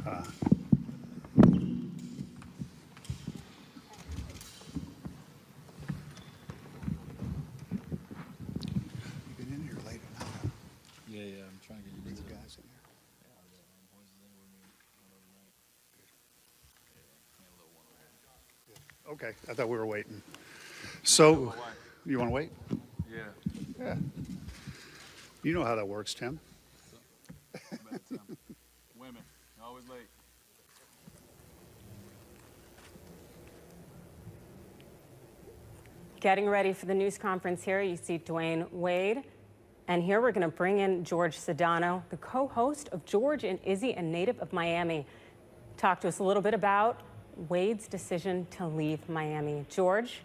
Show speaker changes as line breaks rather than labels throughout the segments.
been in here late enough.
Yeah, I'm trying to get you
Bring
to
the guys in here. Okay, I thought we were waiting. So, you want to wait?
Yeah.
Yeah. You know how that works, Tim.
Women, always late.
Getting ready for the news conference here, you see Dwyane Wade. And here we're going to bring in George Sedano, the co-host of George and Izzy, a native of Miami. Talk to us a little bit about Wade's decision to leave Miami. George?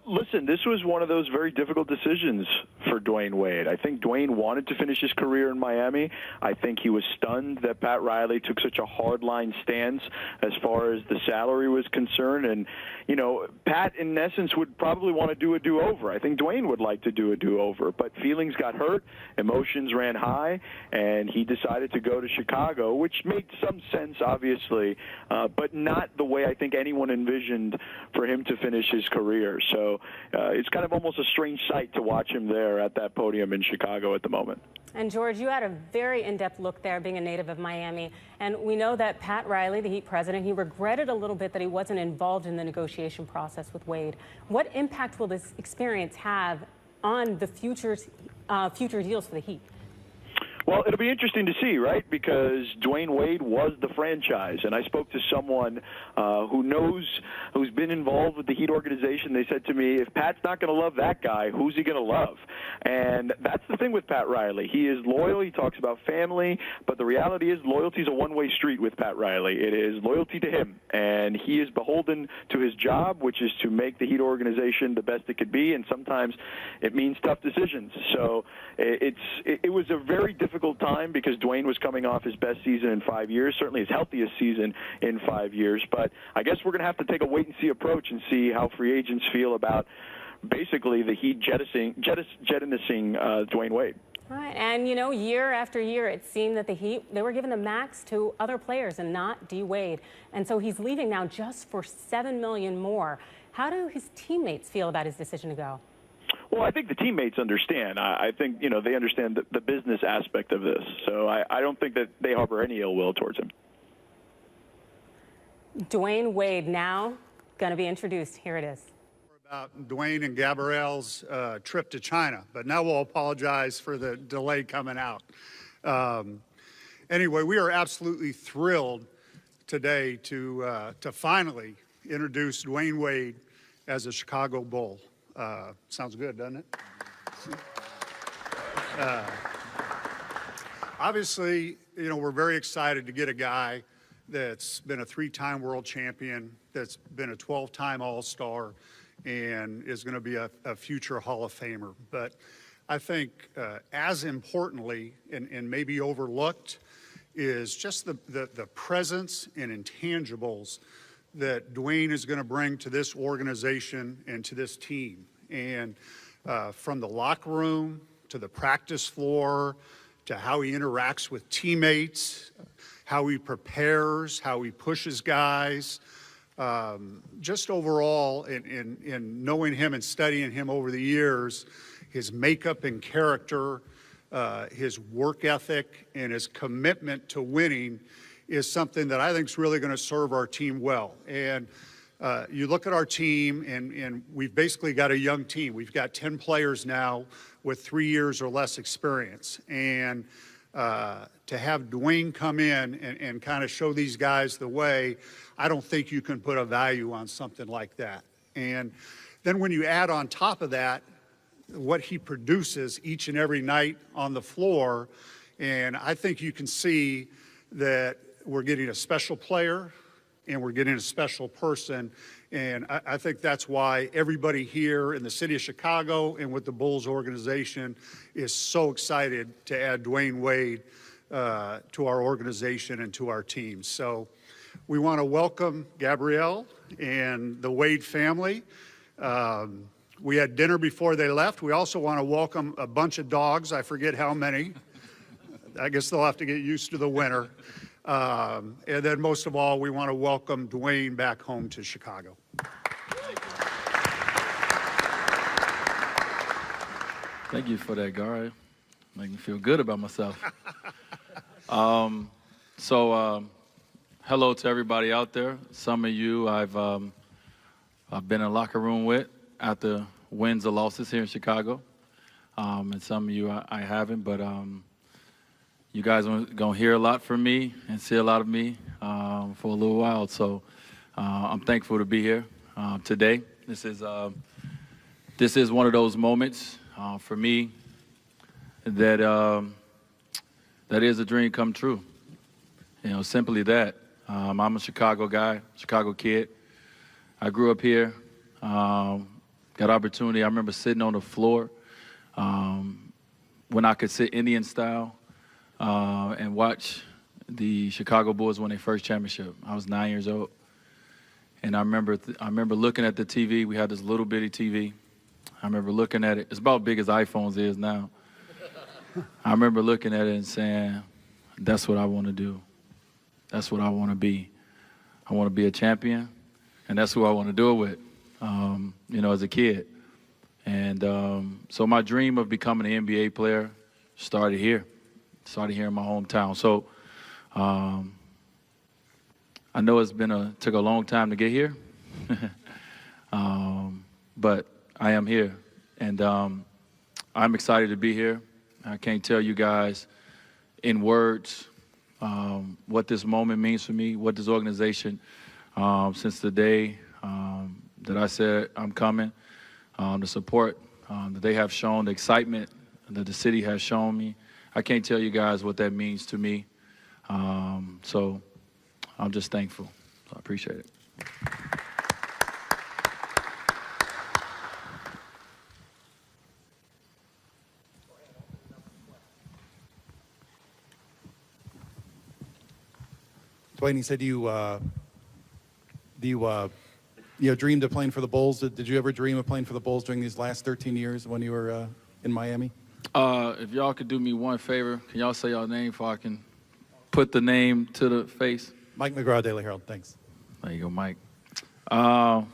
Listen, this was one of those very difficult decisions for Dwyane Wade. I think Dwyane wanted to finish his career in Miami. I think he was stunned that Pat Riley took such a hardline stance as far as the salary was concerned. And, you know, Pat, in essence, would probably want to do a do-over. I think Dwyane would like to do a do-over. But feelings got hurt, emotions ran high, and he decided to go to Chicago, which made some sense, obviously, but not the way I think anyone envisioned for him to finish his career. So it's kind of almost a strange sight to watch him there at that podium in Chicago at the moment.
And George, you had a very in-depth look there, being a native of Miami. And we know that Pat Riley, the Heat president, he regretted a little bit that he wasn't involved in the negotiation process with Wade. What impact will this experience have on the future deals for the Heat?
Well, it'll be interesting to see, right? Because Dwyane Wade was the franchise, and I spoke to someone who's been involved with the Heat organization. They said to me, if Pat's not going to love that guy, who's he going to love? And that's the thing with Pat Riley. He is loyal. He talks about family, but the reality is loyalty is a one-way street with Pat Riley. It is loyalty to him, and he is beholden to his job, which is to make the Heat organization the best it could be, and sometimes it means tough decisions. So it was a very difficult time because Dwyane was coming off his best season in 5 years, certainly his healthiest season in 5 years. But I guess we're going to have to take a wait-and-see approach and see how free agents feel about basically the Heat jettisoning Dwyane Wade.
Right, and you know, year after year, it seemed that the Heat, they were giving the max to other players and not D. Wade. And so he's leaving now just for $7 million more. How do his teammates feel about his decision to go?
Well, I think the teammates understand. I think, you know, they understand the business aspect of this. So I don't think that they harbor any ill will towards him.
Dwyane Wade now going to be introduced. Here it is.
About Dwyane and Gabrielle's trip to China, but now we'll apologize for the delay coming out. Anyway, we are absolutely thrilled today to finally introduce Dwyane Wade as a Chicago Bull. Sounds good, doesn't it? Obviously, you know, we're very excited to get a guy that's been a 3-time world champion, that's been a 12-time All-Star, and is going to be a future Hall of Famer. But I think as importantly, and maybe overlooked, is just the presence and intangibles that Dwyane is going to bring to this organization and to this team. And from the locker room to the practice floor to how he interacts with teammates, how he prepares, how he pushes guys, just overall in knowing him and studying him over the years, his makeup and character, his work ethic, and his commitment to winning is something that I think is really going to serve our team well. And you look at our team, and we've basically got a young team. We've got 10 players now with 3 years or less experience. And to have Dwyane come in and kind of show these guys the way, I don't think you can put a value on something like that. And then when you add on top of that what he produces each and every night on the floor, and I think you can see that we're getting a special player and we're getting a special person. And I think that's why everybody here in the city of Chicago and with the Bulls organization is so excited to add Dwyane Wade to our organization and to our team. So we want to welcome Gabrielle and the Wade family. We had dinner before they left. We also want to welcome a bunch of dogs. I forget how many. I guess they'll have to get used to the winter. And then most of all, we want to welcome Dwyane back home to Chicago.
Thank you for that, Gar. Make me feel good about myself. Hello to everybody out there. Some of you I've been in a locker room with after wins or losses here in Chicago. And some of you I haven't, but you guys are going to hear a lot from me and see a lot of me for a little while. So I'm thankful to be here today. This is one of those moments for me that is a dream come true. You know, simply that. I'm a Chicago guy, Chicago kid. I grew up here, got opportunity. I remember sitting on the floor when I could sit Indian style and watch the Chicago Bulls win their first championship. I was 9 years old. And I remember looking at the TV. We had this little bitty TV. I remember looking at it. It's about big as iPhones is now. I remember looking at it and saying, that's what I want to do. That's what I want to be. I want to be a champion, and that's who I want to do it with, you know, as a kid. And so my dream of becoming an NBA player started here in my hometown. So I know took a long time to get here, but I am here, and I'm excited to be here. I can't tell you guys in words what this moment means for me, what this organization, since the day that I said I'm coming, the support that they have shown, the excitement that the city has shown me. I can't tell you guys what that means to me. So I'm just thankful. So I appreciate it.
Dwyane, you said you dreamed of playing for the Bulls. Did you ever dream of playing for the Bulls during these last 13 years when you were in Miami?
If y'all could do me one favor, can y'all say y'all name so I can put the name to the face?
Mike McGraw, Daily Herald. Thanks.
There you go, Mike. I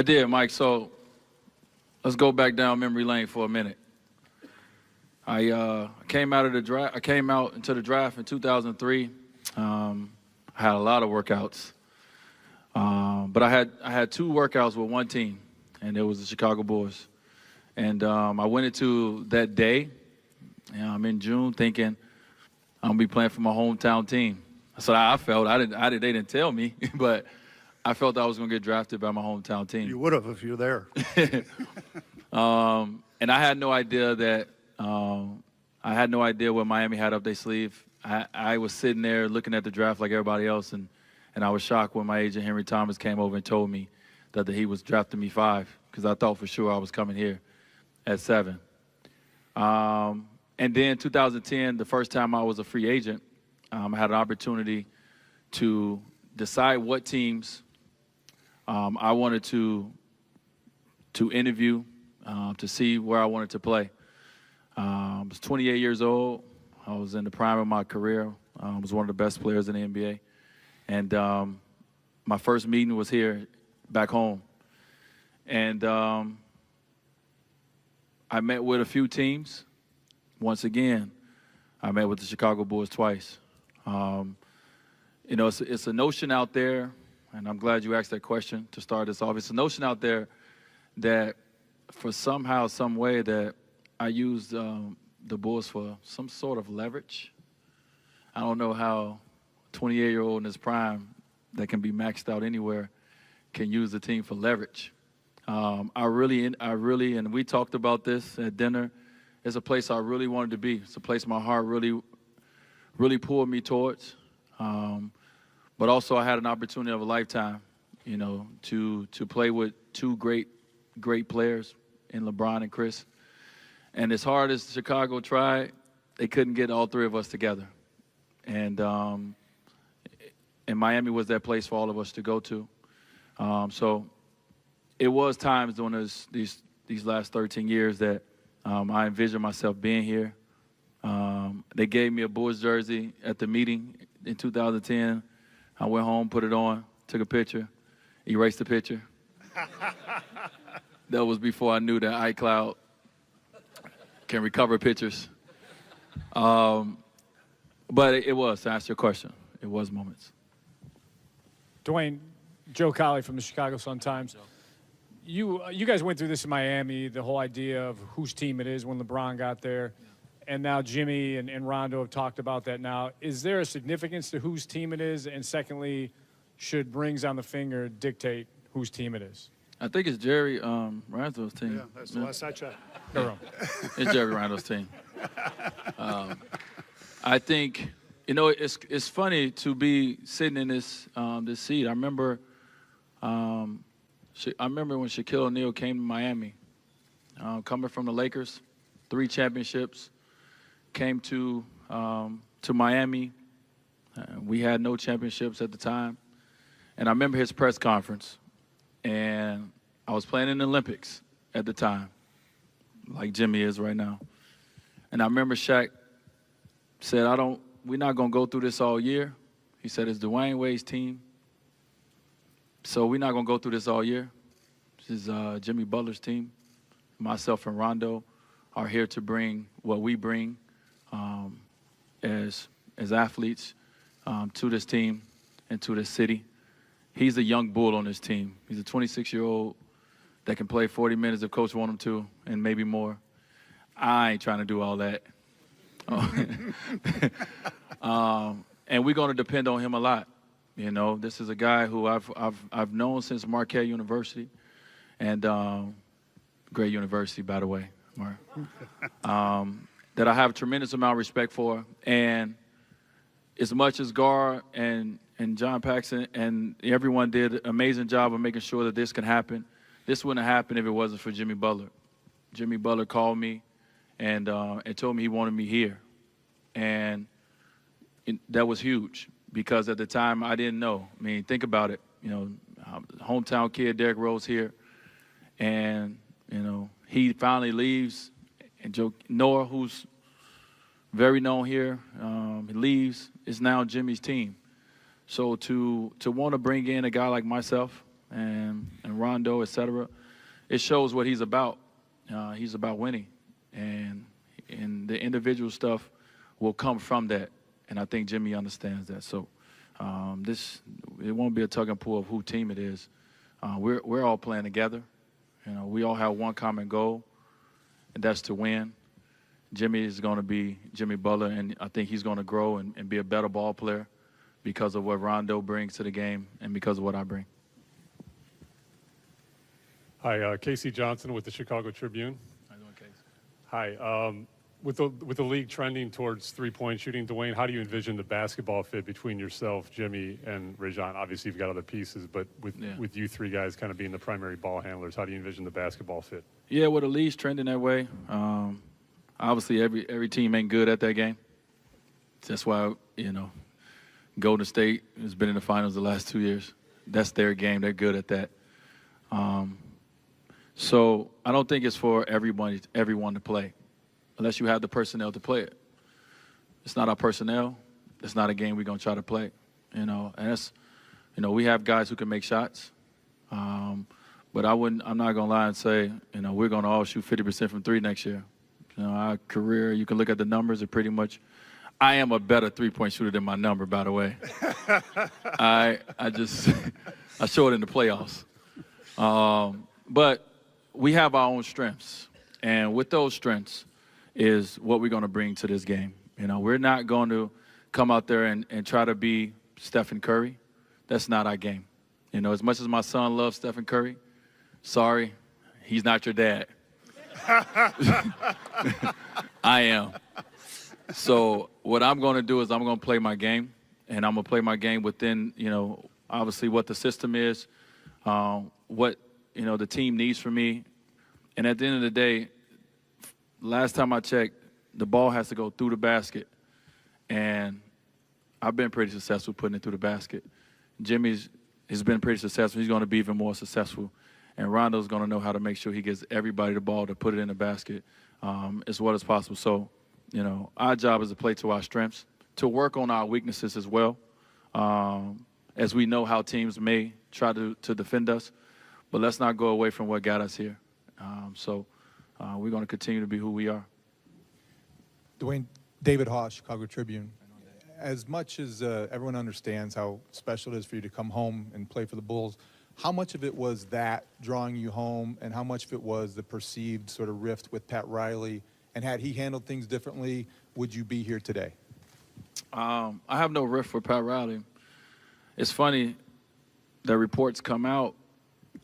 did, Mike. So let's go back down memory lane for a minute. I came out into the draft in 2003. I had a lot of workouts, but I had two workouts with one team, and it was the Chicago Bulls. And I went into that day, in June, thinking I'm gonna be playing for my hometown team. So I felt. They didn't tell me, but I felt I was gonna get drafted by my hometown team.
You would have if you were there.
And I had no idea that what Miami had up their sleeve. I was sitting there looking at the draft like everybody else, and I was shocked when my agent Henry Thomas came over and told me that he was drafting me 5, because I thought for sure I was coming here at 7. And then 2010, the first time I was a free agent, I had an opportunity to decide what teams I wanted to interview to see where I wanted to play. I was 28 years old. I was in the prime of my career. I was one of the best players in the NBA. And my first meeting was here back home. And I met with a few teams. Once again, I met with the Chicago Bulls twice. It's a notion out there, and I'm glad you asked that question to start this off. It's a notion out there that for somehow, some way that I used the Bulls for some sort of leverage. I don't know how a 28-year-old in his prime that can be maxed out anywhere can use the team for leverage. I really, and we talked about this at dinner, it's a place I really wanted to be. It's a place my heart really pulled me towards. But also I had an opportunity of a lifetime, to play with two great players in LeBron and Chris. And as hard as Chicago tried, they couldn't get all three of us together. And Miami was that place for all of us to go to. So it was times during these last 13 years that I envisioned myself being here. They gave me a Bulls jersey at the meeting in 2010. I went home, put it on, took a picture, erased the picture. That was before I knew that iCloud can recover pictures. But it was, to answer your question, it was moments.
Dwyane, Joe Colley from the Chicago Sun-Times. You guys went through this in Miami, the whole idea of whose team it is when LeBron got there. And now Jimmy and Rondo have talked about that now. Is there a significance to whose team it is? And secondly, should rings on the finger dictate whose team it is?
I think it's Jerry Rando's team.
Yeah, that's the last I checked.
It's Jerry Rando's team. I think, you know, it's funny to be sitting in this seat. I remember when Shaquille O'Neal came to Miami, coming from the Lakers, 3 championships, came to Miami. We had no championships at the time. And I remember his press conference. And I was playing in the Olympics at the time, like Jimmy is right now. And I remember Shaq said, we're not going to go through this all year. He said, it's Dwyane Wade's team. So we're not going to go through this all year. This is Jimmy Butler's team. Myself and Rondo are here to bring what we bring as athletes to this team and to this city. He's a young bull on this team. He's a 26-year-old that can play 40 minutes if coach wants him to, and maybe more. I ain't trying to do all that. And we're going to depend on him a lot. You know, this is a guy who I've known since Marquette University, and great university, by the way, Mark. That I have a tremendous amount of respect for. And as much as Gar and John Paxson and everyone did an amazing job of making sure that this could happen, this wouldn't have happened if it wasn't for Jimmy Butler. Jimmy Butler called me and told me he wanted me here. And that was huge because at the time I didn't know. I mean, think about it. You know, hometown kid, Derrick Rose here. And, you know, he finally leaves. And Noah, who's very known here, he leaves. It's now Jimmy's team. So to want to bring in a guy like myself and Rondo, et cetera, it shows what he's about. He's about winning. And the individual stuff will come from that. And I think Jimmy understands that. So it won't be a tug and pull of who team it is. We're all playing together. You know, we all have one common goal, and that's to win. Jimmy is going to be Jimmy Butler, and I think he's going to grow and be a better ball player because of what Rondo brings to the game and because of what I bring.
Hi, Casey Johnson with the Chicago Tribune.
How you doing, Casey?
Hi. With the league trending towards three-point shooting, Dwyane, how do you envision the basketball fit between yourself, Jimmy, and Rajon? Obviously, you've got other pieces, but with you three guys kind of being the primary ball handlers, how do you envision the basketball fit?
Yeah, well, the league's trending that way. Obviously, every team ain't good at that game. That's why, you know, Golden State has been in the finals the last 2 years. That's their game. They're good at that. So I don't think it's for everyone to play, unless you have the personnel to play it. It's not our personnel. It's not a game we're going to try to play, you know. And that's, you know, we have guys who can make shots. But I'm not going to lie and say, you know, we're going to all shoot 50% from three next year. You know, our career, you can look at the numbers, are pretty much. I am a better three-point shooter than my number, by the way. I show it in the playoffs. But we have our own strengths. And with those strengths is what we're going to bring to this game. You know, we're not going to come out there and try to be Stephen Curry. That's not our game. You know, as much as my son loves Stephen Curry, sorry, he's not your dad. I am. So what I'm going to do is I'm going to play my game, and I'm going to play my game within, you know, obviously what the system is, what, you know, the team needs from me. And at the end of the day, last time I checked, the ball has to go through the basket. And I've been pretty successful putting it through the basket. Jimmy's been pretty successful. He's going to be even more successful. And Rondo's going to know how to make sure he gets everybody the ball to put it in the basket as well as possible. So our job is to play to our strengths, to work on our weaknesses as well, as we know how teams may try to defend us. But let's not go away from what got us here. We're going to continue to be who we are.
Dwyane, David Haas, Chicago Tribune. As much as everyone understands how special it is for you to come home and play for the Bulls, how much of it was that drawing you home, and how much of it was the perceived sort of rift with Pat Riley? And had he handled things differently, would you be here today?
I have no rift with Pat Riley. It's funny that reports come out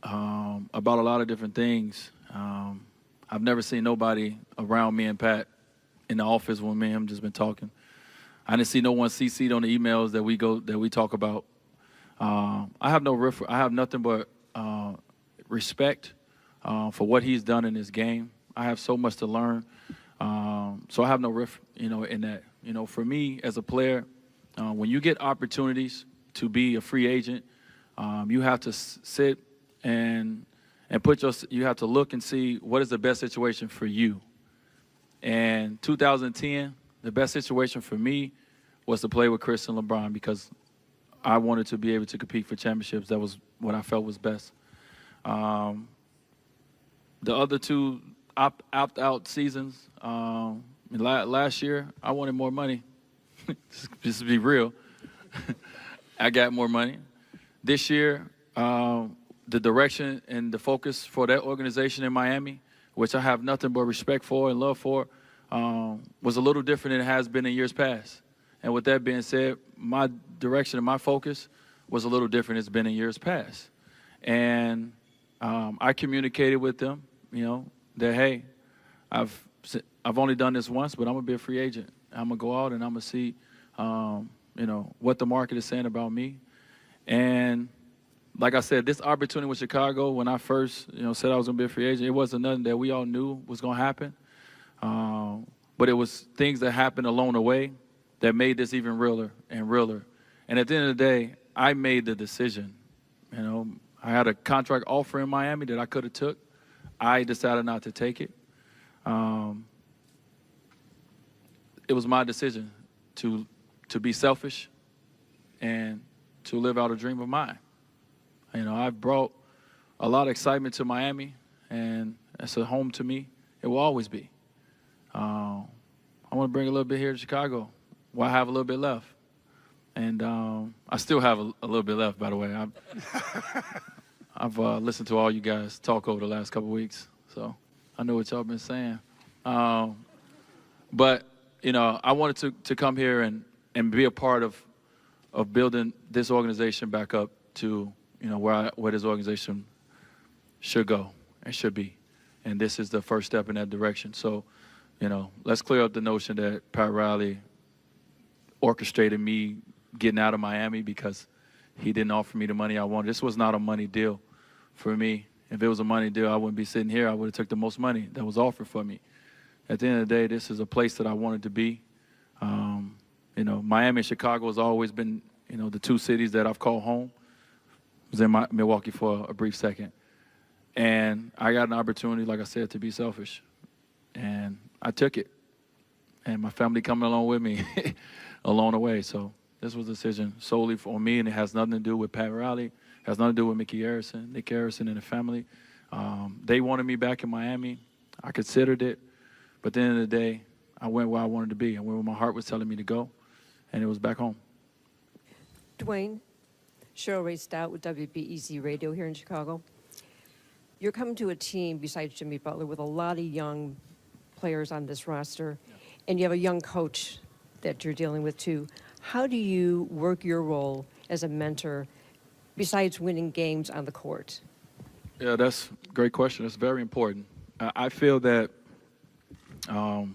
about a lot of different things. I've never seen nobody around me and Pat in the office when me and him just been talking. I didn't see no one CC'd on the emails that we talk about. I have no rift. I have nothing but respect for what he's done in this game. I have so much to learn. So I have no rift, in that. For me as a player, when you get opportunities to be a free agent, you have to sit and you have to look and see what is the best situation for you. And 2010, the best situation for me was to play with Chris and LeBron, because I wanted to be able to compete for championships. That was what I felt was best. The other two opt-out seasons, last year, I wanted more money. Just to be real. I got more money. This year, the direction and the focus for that organization in Miami, which I have nothing but respect for and love for, was a little different than it has been in years past. And with that being said, my direction and my focus was a little different as it's been in years past. And I communicated with them, that, hey, I've only done this once, but I'm going to be a free agent. I'm going to go out and I'm going to see, what the market is saying about me. And like I said, this opportunity with Chicago, when I first, said I was going to be a free agent, it wasn't nothing that we all knew was going to happen. But it was things that happened along the way that made this even realer and realer. And at the end of the day, I made the decision. I had a contract offer in Miami that I could have took. I decided not to take it. It was my decision to be selfish and to live out a dream of mine. I've brought a lot of excitement to Miami, and it's a home to me. It will always be. I want to bring a little bit here to Chicago. Well, I have a little bit left. And I still have a little bit left, by the way. I've listened to all you guys talk over the last couple of weeks, so I know what y'all been saying. But, I wanted to come here and be a part of building this organization back up to, where this organization should go and should be. And this is the first step in that direction. So, let's clear up the notion that Pat Riley orchestrated me getting out of Miami because he didn't offer me the money I wanted. This was not a money deal for me. If it was a money deal, I wouldn't be sitting here. I would have took the most money that was offered for me. At the end of the day, this is a place that I wanted to be. Miami and Chicago has always been, the two cities that I've called home. I was in Milwaukee for a brief second. And I got an opportunity, like I said, to be selfish. And I took it. And my family coming along with me along the way. So this was a decision solely for me, and it has nothing to do with Pat Riley. It has nothing to do with Mickey Harrison, Nick Harrison, and the family. They wanted me back in Miami. I considered it. But at the end of the day, I went where I wanted to be. I went where my heart was telling me to go, and it was back home.
Dwyane, Cheryl Ray Stout with WBEZ Radio here in Chicago. You're coming to a team besides Jimmy Butler with a lot of young players on this roster, and you have a young coach that you're dealing with too. How do you work your role as a mentor besides winning games on the court?
Yeah, that's a great question. That's very important. I feel that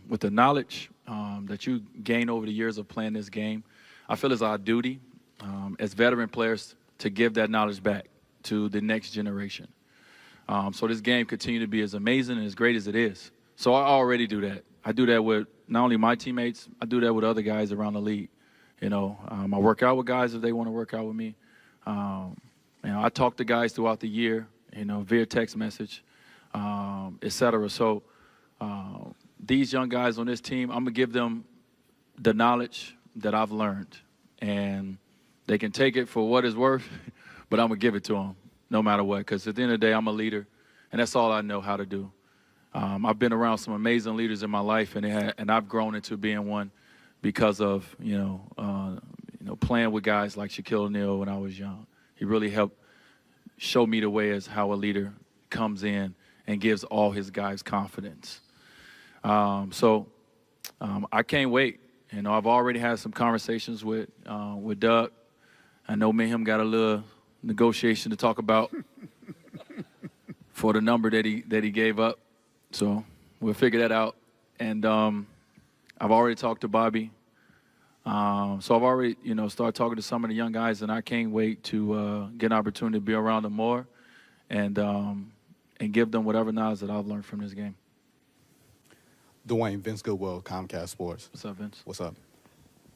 with the knowledge that you gain over the years of playing this game, I feel it's our duty as veteran players to give that knowledge back to the next generation. So this game continue to be as amazing and as great as it is. So I already do that. I do that with not only my teammates, I do that with other guys around the league. I work out with guys if they want to work out with me. I talk to guys throughout the year, via text message, et cetera. So these young guys on this team, I'm going to give them the knowledge that I've learned. And they can take it for what it's worth, but I'm going to give it to them no matter what, because at the end of the day, I'm a leader, and that's all I know how to do. I've been around some amazing leaders in my life, and I've grown into being one because of, playing with guys like Shaquille O'Neal when I was young. He really helped show me the way as how a leader comes in and gives all his guys confidence. So I can't wait. I've already had some conversations with Doug. I know me and him got a little negotiation to talk about for the number that he gave up. So we'll figure that out. And I've already talked to Bobby. So I've already, started talking to some of the young guys, and I can't wait to get an opportunity to be around them more and give them whatever knowledge that I've learned from this game.
Dwyane, Vince Goodwill, Comcast Sports.
What's up, Vince?
What's up?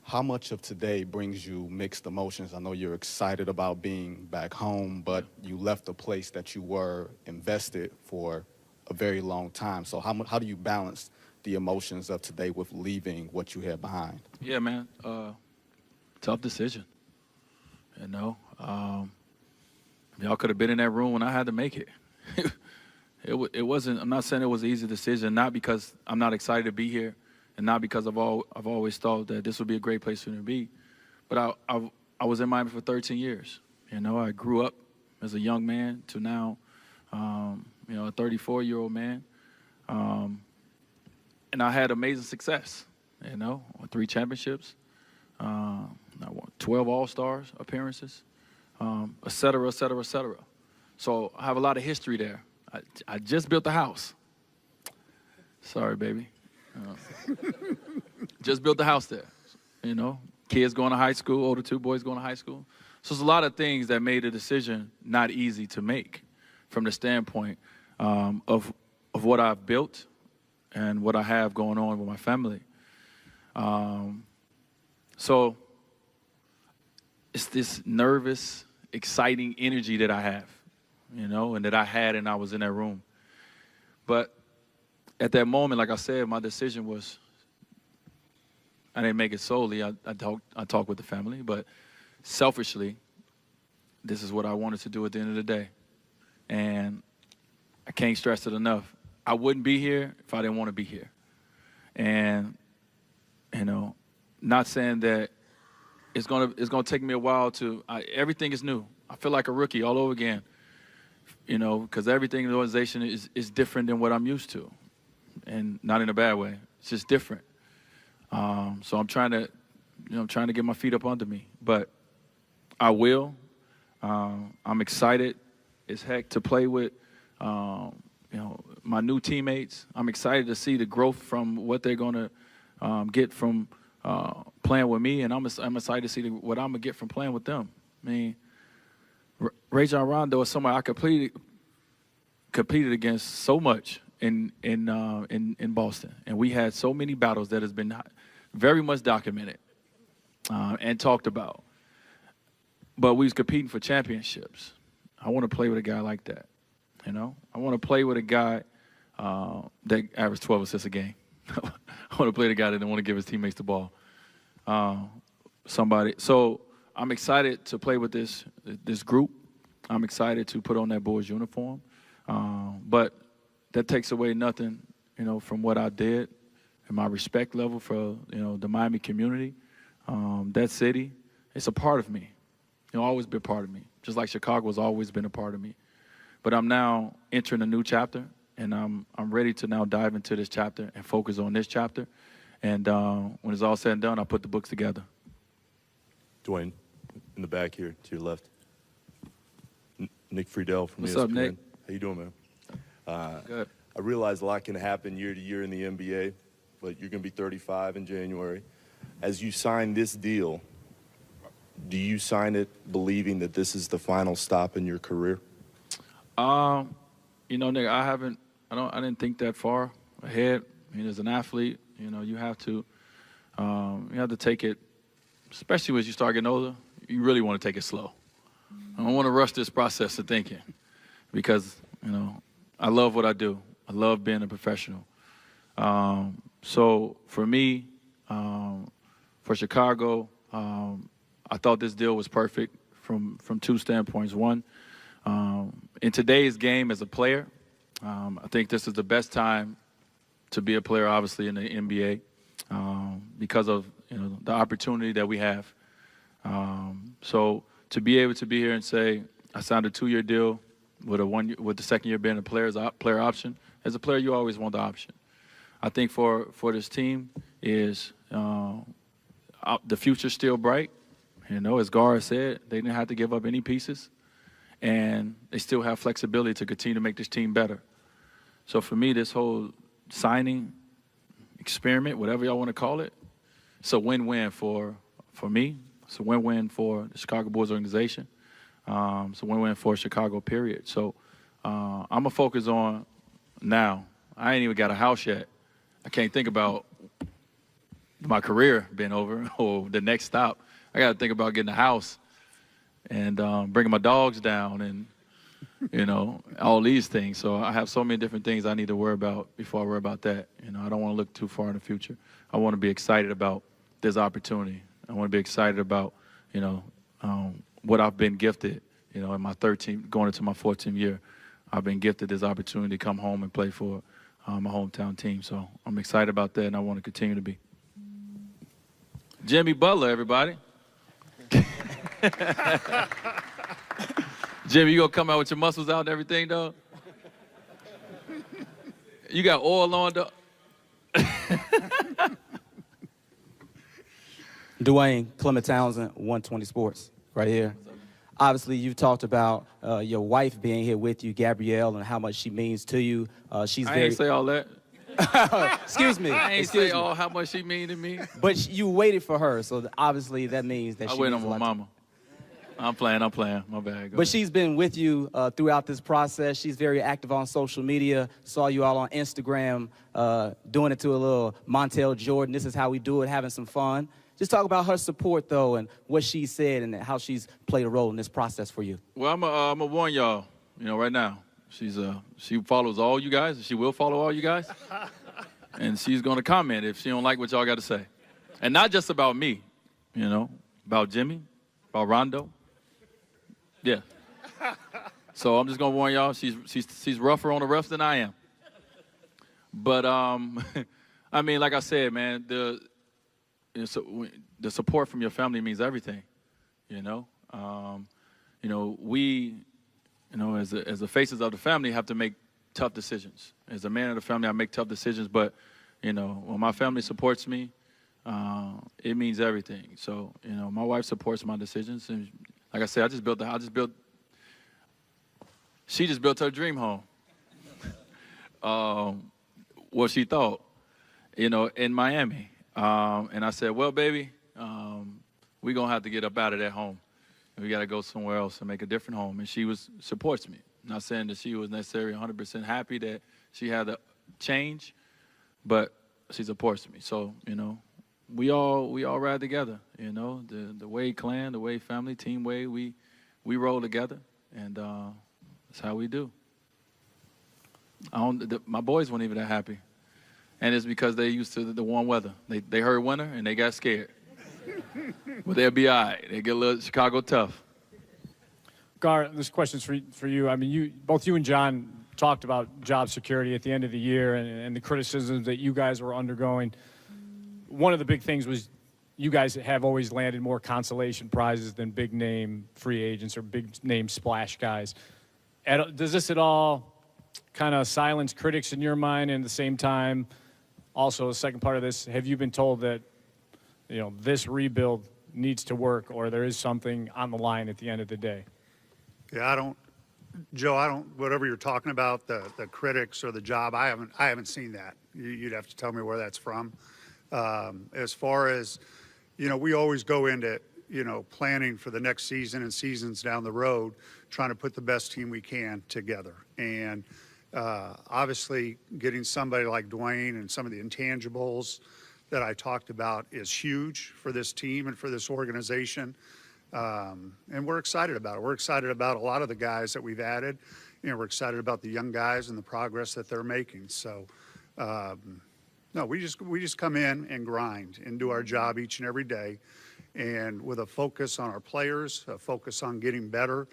How much of today brings you mixed emotions? I know you're excited about being back home, but you left a place that you were invested for a very long time. So how do you balance the emotions of today with leaving what you had behind?
Yeah, man. Tough decision. Y'all could have been in that room when I had to make it. It wasn't. I'm not saying it was an easy decision. Not because I'm not excited to be here, and not because I've always thought that this would be a great place for me to be. But I was in Miami for 13 years. I grew up as a young man to now, a 34-year-old man. And I had amazing success, 3 championships, I won 12 All-Stars appearances, et cetera, et cetera, et cetera. So I have a lot of history there. I just built a house. Sorry, baby. Just built a house there, Kids going to high school, older 2 boys going to high school. So there's a lot of things that made the decision not easy to make from the standpoint of what I've built and what I have going on with my family. So it's this nervous, exciting energy that I have, and that I had and I was in that room. But at that moment, like I said, my decision was, I didn't make it solely. I talked with the family, but selfishly, this is what I wanted to do at the end of the day. And I can't stress it enough. I wouldn't be here if I didn't want to be here. And, not saying that it's gonna take me a while everything is new. I feel like a rookie all over again, because everything in the organization is different than what I'm used to, and not in a bad way. It's just different. So I'm trying to get my feet up under me, but I will. I'm excited as heck to play with, my new teammates. I'm excited to see the growth from what they're going to get from playing with me, and I'm excited to see what I'm going to get from playing with them. I mean, Rajon Rondo is somebody I competed against so much in Boston, and we had so many battles that has been very much documented and talked about. But we was competing for championships. I want to play with a guy like that. I want to play with a guy that averaged 12 assists a game. I want to play with a guy that didn't want to give his teammates the ball. So I'm excited to play with this group. I'm excited to put on that Bulls uniform. But that takes away nothing, from what I did and my respect level for, the Miami community. That city, it's a part of me. Always been part of me. Just like Chicago has always been a part of me. But I'm now entering a new chapter, and I'm ready to now dive into this chapter and focus on this chapter. And when it's all said and done, I'll put the books together.
Dwyane, in the back here to your left. Nick Friedel from
What's
ESPN.
up, Nick?
How you doing, man?
Good.
I realize a lot can happen year to year in the NBA, but you're going to be 35 in January. As you sign this deal, do you sign it believing that this is the final stop in your career?
Nick, I didn't think that far ahead. As an athlete, you have to take it, especially as you start getting older, you really want to take it slow. I don't want to rush this process of thinking because, I love what I do. I love being a professional. So for me, for Chicago, I thought this deal was perfect from two standpoints. One, in today's game as a player, I think this is the best time to be a player, obviously, in the NBA because of the opportunity that we have. So to be able to be here and say, I signed a 2-year deal with the second year being a player option. As a player, you always want the option. I think for this team is the future's still bright. As Gar said, they didn't have to give up any pieces, and they still have flexibility to continue to make this team better. So for me, this whole signing experiment, whatever y'all want to call it, it's a win-win for me. It's a win-win for the Chicago Bulls organization. It's a win-win for Chicago, period. So I'm going to focus on now. I ain't even got a house yet. I can't think about my career being over or the next stop. I got to think about getting a house and bringing my dogs down and, all these things. So I have so many different things I need to worry about before I worry about that. I don't want to look too far in the future. I want to be excited about this opportunity. I want to be excited about, what I've been gifted, in my 13th, going into my 14th year. I've been gifted this opportunity to come home and play for my hometown team. So I'm excited about that, and I want to continue to be. Jimmy Butler, everybody. Jimmy, you gonna come out with your muscles out and everything, though? You got oil on, though?
Dwyane, Clement Townsend, 120 Sports, right here. Obviously, you've talked about your wife being here with you, Gabrielle, and how much she means to you.
I ain't say all that.
Excuse me.
I ain't say all how much she mean to me.
But you waited for her, so obviously that means that
I
she
waited
means
on my mama. I'm playing. My bad.
But she's been with you throughout this process. She's very active on social media. Saw you all on Instagram doing it to a little Montel Jordan. This is how we do it, having some fun. Just talk about her support, though, and what she said and how she's played a role in this process for you.
Well, I'm gonna warn y'all, right now. She follows all you guys. She will follow all you guys. And she's going to comment if she don't like what y'all got to say. And not just about me, about Jimmy, about Rondo. Yeah. So I'm just going to warn y'all, she's rougher on the refs than I am. But, I mean, like I said, man, the support from your family means everything, we, as the faces of the family, have to make tough decisions. As a man of the family, I make tough decisions, but, when my family supports me, it means everything. So, my wife supports my decisions, and like I said, she just built her dream home. What she thought, in Miami. And I said, well, baby, we're going to have to get up out of that home. We got to go somewhere else and make a different home. And she supports me. Not saying that she was necessarily 100% happy that she had to change, but she supports me. So, we all ride together, the Wade clan, the Wade family, Team Wade, we roll together, and that's how we do. My boys weren't even that happy. And it's because they used to the warm weather. They heard winter and they got scared. But they'll be all right. They get a little Chicago tough.
Gar, this question's for you. I mean, both you and John talked about job security at the end of the year and the criticisms that you guys were undergoing. One of the big things was you guys have always landed more consolation prizes than big-name free agents or big-name splash guys. Does this at all kind of silence critics in your mind? And at the same time, also, the second part of this, have you been told that, this rebuild needs to work or there is something on the line at the end of the day?
Yeah, Joe, whatever you're talking about, the critics or the job, I haven't seen that. You'd have to tell me where that's from. As far as, we always go into, planning for the next season and seasons down the road, trying to put the best team we can together. And obviously getting somebody like Dwyane and some of the intangibles that I talked about is huge for this team and for this organization. And we're excited about it. We're excited about a lot of the guys that we've added. We're excited about the young guys and the progress that they're making. So, No, we just come in and grind and do our job each and every day, and with a focus on our players, a focus on getting better,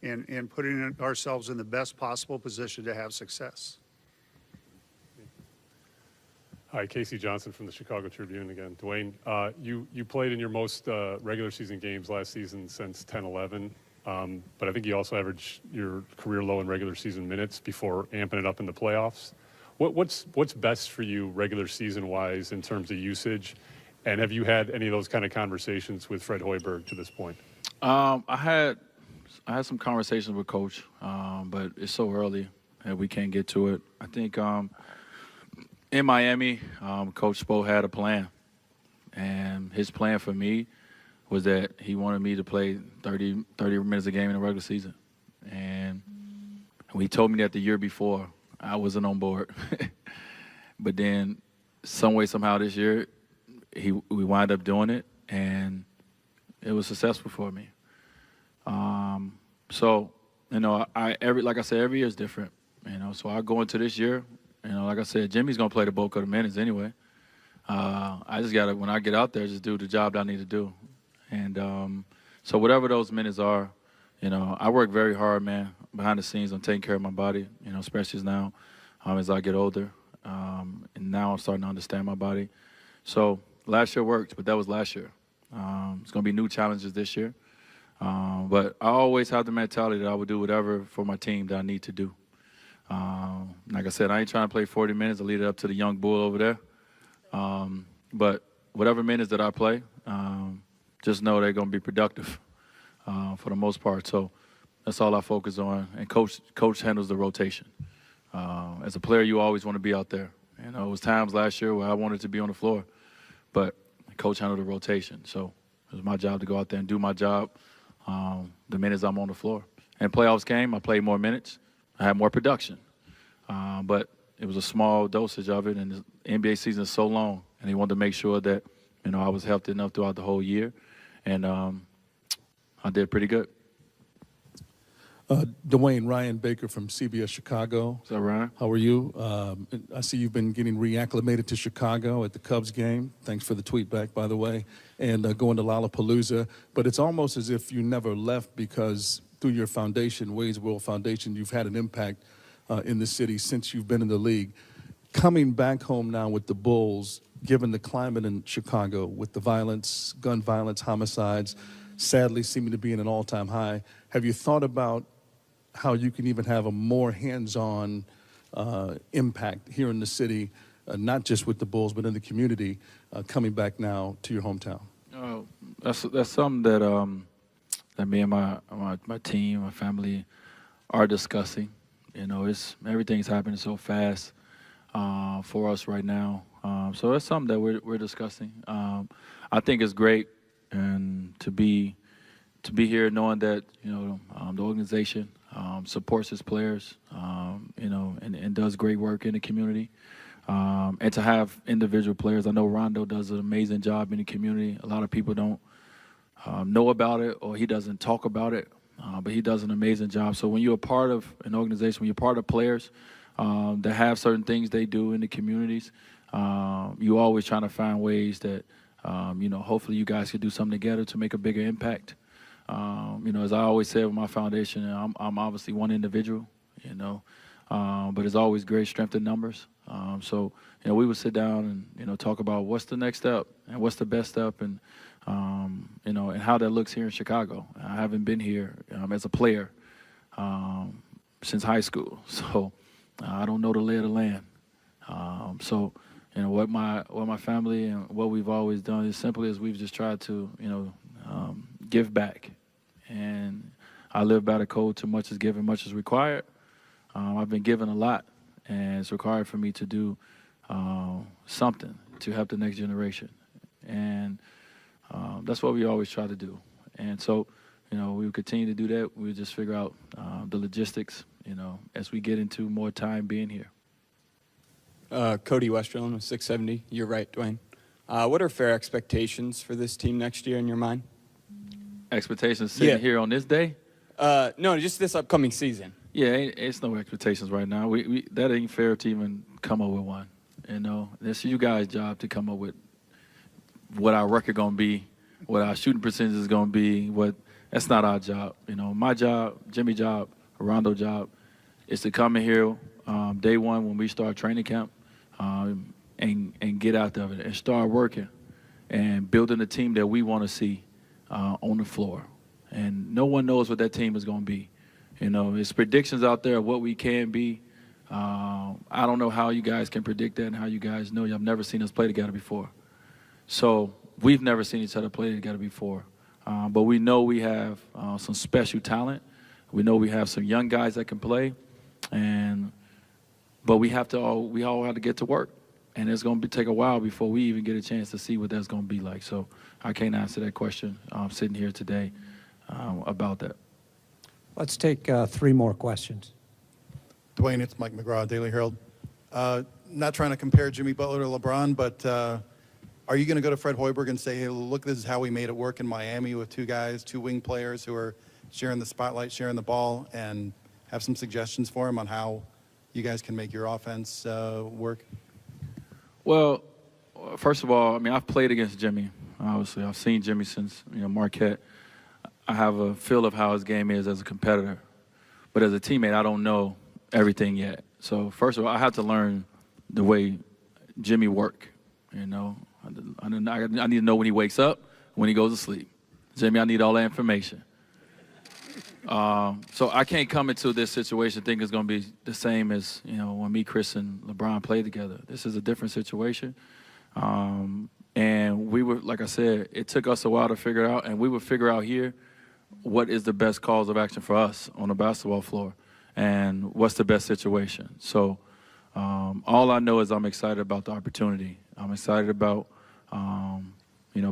and putting ourselves in the best possible position to have success.
Hi, Casey Johnson from the Chicago Tribune again. Dwyane, you played in your most regular season games last season since 10-11, but I think you also averaged your career low in regular season minutes before amping it up in the playoffs. What's best for you regular season-wise in terms of usage, and have you had any of those kind of conversations with Fred Hoiberg to this point? I
had some conversations with Coach, but it's so early and we can't get to it. I think in Miami, Coach Spo had a plan, and his plan for me was that he wanted me to play 30 minutes a game in the regular season. And he told me that the year before. I wasn't on board. But then some way, somehow this year, we wound up doing it, and it was successful for me. So, like I said, every year is different, So I go into this year, like I said, Jimmy's going to play the bulk of the minutes anyway. I just got to, when I get out there, just do the job that I need to do. And so whatever those minutes are, I work very hard, man, behind the scenes on taking care of my body, especially now as I get older. And now I'm starting to understand my body. So last year worked, but that was last year. It's going to be new challenges this year. But I always have the mentality that I would do whatever for my team that I need to do. Like I said, I ain't trying to play 40 minutes. I leave it up to the young bull over there. But whatever minutes that I play, just know they're going to be productive for the most part. So that's all I focus on. And coach handles the rotation. As a player, you always want to be out there. It was times last year where I wanted to be on the floor, but coach handled the rotation. So it was my job to go out there and do my job the minutes I'm on the floor. And playoffs came, I played more minutes. I had more production. But it was a small dosage of it, and the NBA season is so long, and he wanted to make sure that, I was healthy enough throughout the whole year. And I did pretty good.
Dwyane, Ryan Baker from CBS Chicago.
What's up, Ryan?
How are you? I see you've been getting reacclimated to Chicago at the Cubs game. Thanks for the tweet back, by the way. And going to Lollapalooza. But it's almost as if you never left, because through your foundation, Wade's World Foundation, you've had an impact in the city since you've been in the league. Coming back home now with the Bulls, given the climate in Chicago with the violence, gun violence, homicides, sadly seeming to be in an all-time high, have you thought about how you can even have a more hands-on impact here in the city, not just with the Bulls, but in the community, coming back now to your hometown?
That's something that me and my team, my family, are discussing. Everything's happening so fast for us right now. So that's something that we're discussing. I think it's great and to be here knowing that the organization supports its players, and does great work in the community. And to have individual players, I know Rondo does an amazing job in the community. A lot of people don't know about it, or he doesn't talk about it, but he does an amazing job. So when you're a part of an organization, when you're part of players that have certain things they do in the communities, you're always trying to find ways that, hopefully you guys could do something together to make a bigger impact. As I always say with my foundation, I'm obviously one individual, but it's always great strength in numbers. So we would sit down and, talk about what's the next step and what's the best step, and, and how that looks here in Chicago. I haven't been here as a player since high school, so I don't know the lay of the land. So what my family and what we've always done is simply as we've just tried to, give back. And I live by the code, too much is given, much is required. I've been given a lot, and it's required for me to do something to help the next generation. And that's what we always try to do. And so, we will continue to do that. We'll just figure out the logistics, as we get into more time being here.
Cody Westerlund with 670. You're right, Dwyane. What are fair expectations for this team next year in your mind?
Expectations sitting here on this day?
No, just this upcoming season.
Yeah, it's no expectations right now. That ain't fair to even come up with one. You know, this is you guys' job to come up with what our record gonna be, what our shooting percentage is gonna be. That's not our job. You know, my job, Jimmy's job, Rondo's job, is to come in here day one when we start training camp, and get out of it and start working and building a team that we want to see on the floor. And no one knows what that team is going to be. You know, there's predictions out there of what we can be. I don't know how you guys can predict that and how you guys know. Y'all never seen us play together before. So we've never seen each other play together before. But we know we have some special talent. We know we have some young guys that can play. But we all have to get to work. And it's going to take a while before we even get a chance to see what that's going to be like. So I can't answer that question sitting here today about that.
Let's take 3 more questions.
Dwyane, it's Mike McGraw, Daily Herald. Not trying to compare Jimmy Butler to LeBron, but are you going to go to Fred Hoiberg and say, hey, look, this is how we made it work in Miami with 2 guys, 2 wing players who are sharing the spotlight, sharing the ball, and have some suggestions for him on how you guys can make your offense work?
Well, first of all, I mean, I've played against Jimmy, obviously. I've seen Jimmy since, Marquette. I have a feel of how his game is as a competitor. But as a teammate, I don't know everything yet. So first of all, I have to learn the way Jimmy work, you know. I need to know when he wakes up, when he goes to sleep. Jimmy, I need all that information. So I can't come into this situation thinking it's going to be the same as, when me, Chris, and LeBron played together. This is a different situation. And we were, like I said, it took us a while to figure it out, and we would figure out here what is the best calls of action for us on the basketball floor and what's the best situation. So all I know is I'm excited about the opportunity. I'm excited about,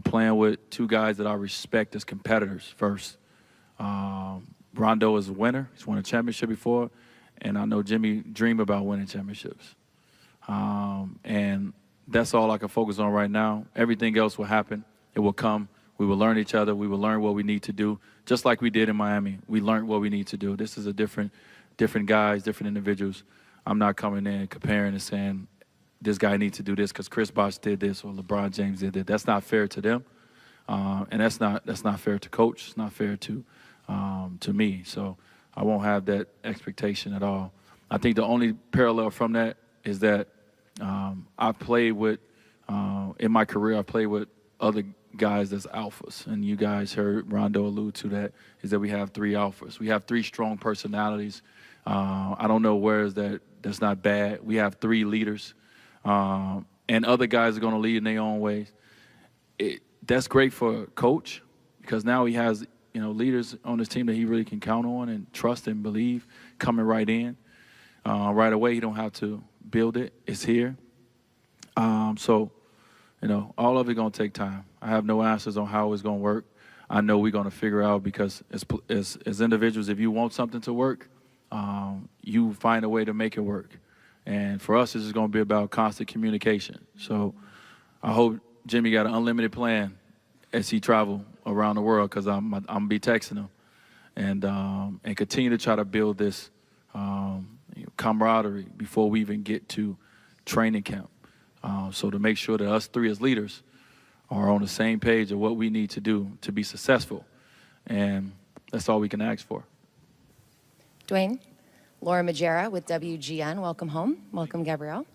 playing with 2 guys that I respect as competitors first. Rondo is a winner. He's won a championship before, and I know Jimmy dream about winning championships. And that's all I can focus on right now. Everything else will happen. It will come. We will learn each other. We will learn what we need to do, just like we did in Miami. We learned what we need to do. This is a different guys, different individuals. I'm not coming in comparing and saying this guy needs to do this because Chris Bosh did this or LeBron James did that. That's not fair to them, and that's not fair to coach. It's not fair to me. So I won't have that expectation at all. I think the only parallel from that is that I've played with, in my career, I've played with other guys that's alphas. And you guys heard Rondo allude to that, is that we have 3 alphas. We have 3 strong personalities. I don't know where is that. That's not bad. We have 3 leaders. And other guys are going to lead in their own ways. That's great for a coach because now he has leaders on his team that he really can count on and trust and believe coming right in. Right away, he don't have to build it. It's here. So, all of it going to take time. I have no answers on how it's going to work. I know we're going to figure out because as individuals, if you want something to work, you find a way to make it work. And for us, this is going to be about constant communication. So I hope Jimmy got an unlimited plan as he travel around the world because I'm going to be texting him and continue to try to build this camaraderie before we even get to training camp. So to make sure that us 3 as leaders are on the same page of what we need to do to be successful. And that's all we can ask for.
Dwyane, Laura Majera with WGN. Welcome home. Welcome, Gabrielle.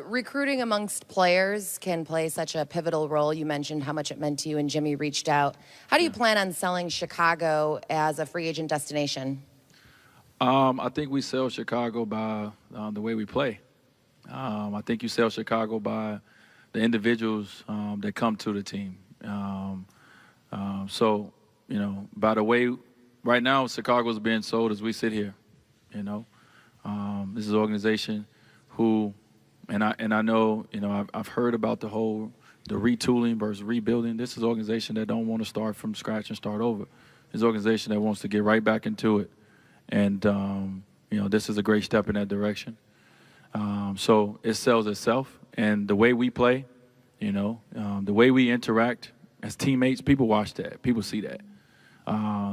Recruiting amongst players can play such a pivotal role. You mentioned how much it meant to you and Jimmy reached out. How do you plan on selling Chicago as a free agent destination?
I think we sell Chicago by the way we play. I think you sell Chicago by the individuals that come to the team. So, by the way, right now Chicago is being sold as we sit here. This is an organization who, and I know, I've heard about the retooling versus rebuilding. This is an organization that don't want to start from scratch and start over. It's an organization that wants to get right back into it. And, this is a great step in that direction. So it sells itself. And the way we play, the way we interact as teammates, people watch that. People see that.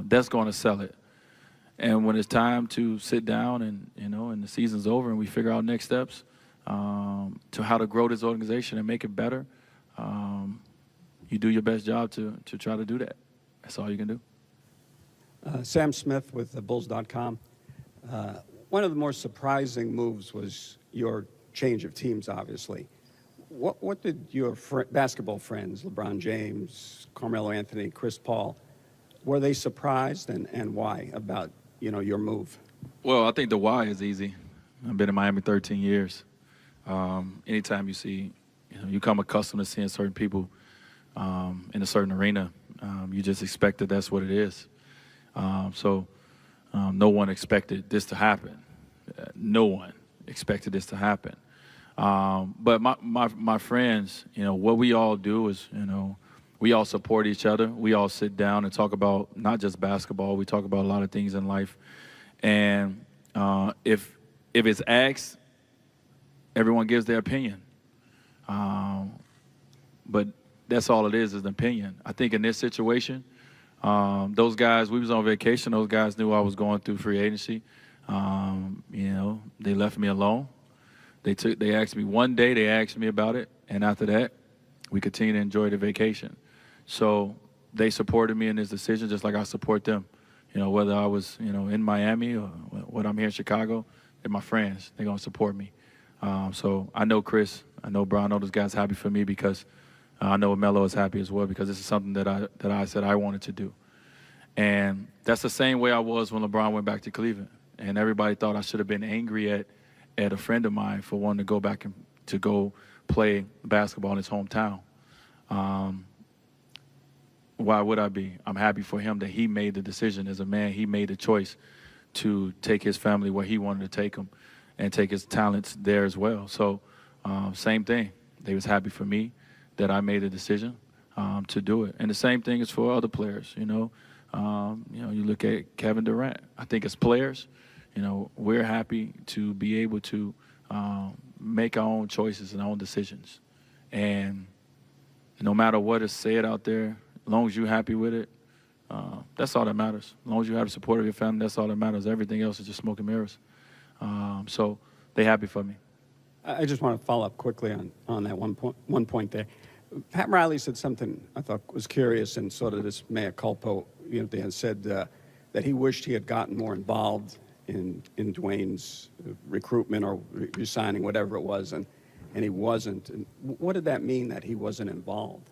That's going to sell it. And when it's time to sit down and, and the season's over and we figure out next steps, to how to grow this organization and make it better, you do your best job to try to do that. That's all you can do.
Sam Smith with Bulls.com. One of the more surprising moves was your change of teams, obviously. What did your basketball friends, LeBron James, Carmelo Anthony, Chris Paul, were they surprised, and why about, your move?
Well, I think the why is easy. I've been in Miami 13 years. Anytime you see, you come accustomed to seeing certain people in a certain arena, you just expect that that's what it is. So no one expected this to happen. No one expected this to happen. But my friends, what we all do is, we all support each other. We all sit down and talk about not just basketball. We talk about a lot of things in life. And if it's asked, everyone gives their opinion. But that's all it is an opinion. I think in this situation, those guys, we was on vacation. Those guys knew I was going through free agency. They left me alone. They asked me one day, they asked me about it. And after that, we continued to enjoy the vacation. So they supported me in this decision just like I support them. Whether I was, in Miami or whether I'm here in Chicago, they're my friends. They're going to support me. So I know Chris, I know Brian, I know those guys happy for me because I know Melo is happy as well because this is something that I said I wanted to do. And that's the same way I was when LeBron went back to Cleveland. And everybody thought I should have been angry at a friend of mine for wanting to go back and to go play basketball in his hometown. Why would I be? I'm happy for him that he made the decision as a man. He made the choice to take his family where he wanted to take them and take his talents there as well. So same thing. They was happy for me that I made a decision to do it. And the same thing is for other players, you look at Kevin Durant. I think as players, we're happy to be able to make our own choices and our own decisions. And no matter what is said out there, as long as you're happy with it, that's all that matters. As long as you have the support of your family, that's all that matters. Everything else is just smoke and mirrors. So they're happy for me.
I just want to follow up quickly on that one point there. Pat Riley said something I thought was curious and sort of this mea culpa. They had said that he wished he had gotten more involved in Dwyane's recruitment or resigning, whatever it was, and he wasn't. And what did that mean that he wasn't involved?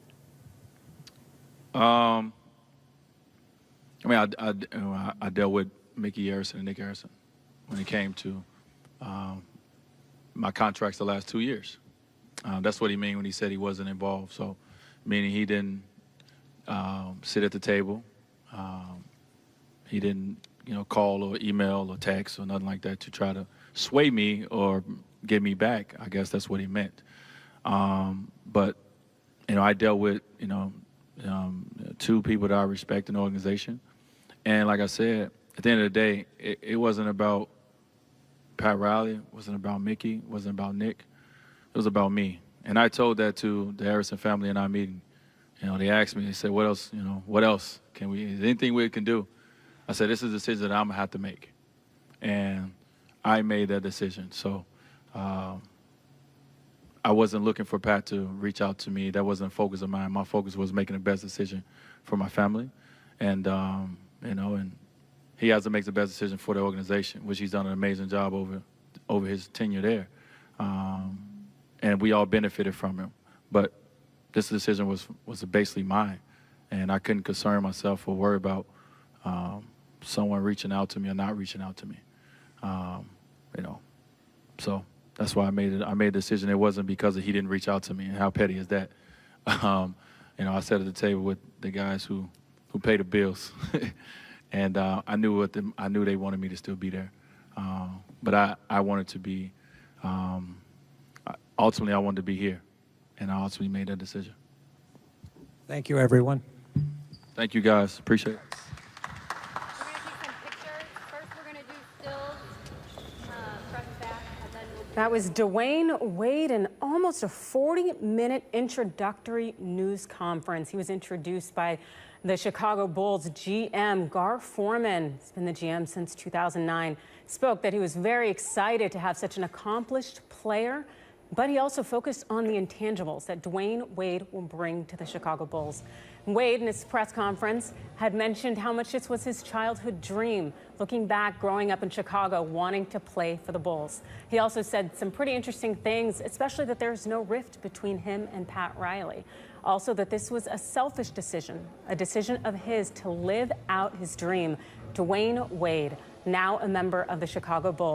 I dealt with Mickey Harrison and Nick Harrison when it came to my contracts the last 2 years. That's what he meant when he said he wasn't involved. So, meaning he didn't sit at the table. He didn't, call or email or text or nothing like that to try to sway me or get me back. I guess that's what he meant. But, I dealt with, two people that I respect in the organization. And like I said, at the end of the day, it wasn't about Pat Riley, it wasn't about Mickey, it wasn't about Nick. It was about me. And I told that to the Harrison family in our meeting. They asked me, they said, what else, what else can we, is there anything we can do? I said, this is a decision that I'm gonna have to make. And I made that decision. So I wasn't looking for Pat to reach out to me. That wasn't a focus of mine. My focus was making the best decision for my family. And, and he has to make the best decision for the organization, which he's done an amazing job over his tenure there. And we all benefited from him. But this decision was basically mine. And I couldn't concern myself or worry about someone reaching out to me or not reaching out to me. So that's why I made a decision. It wasn't because he didn't reach out to me. And how petty is that? I sat at the table with the guys who pay the bills. And I knew they wanted me to still be there. But I wanted to be, ultimately I wanted to be here. And I ultimately made that decision.
Thank you, everyone.
Thank you, guys. Appreciate it.
That was Dwyane Wade in almost a 40-minute introductory news conference. He was introduced by the Chicago Bulls GM, Gar Forman. He's been the GM since 2009. Spoke that he was very excited to have such an accomplished player But he also focused on the intangibles that Dwyane Wade will bring to the Chicago Bulls. Wade, in his press conference, had mentioned how much this was his childhood dream, looking back, growing up in Chicago, wanting to play for the Bulls. He also said some pretty interesting things, especially that there's no rift between him and Pat Riley. Also, that this was a selfish decision, a decision of his to live out his dream. Dwyane Wade, now a member of the Chicago Bulls.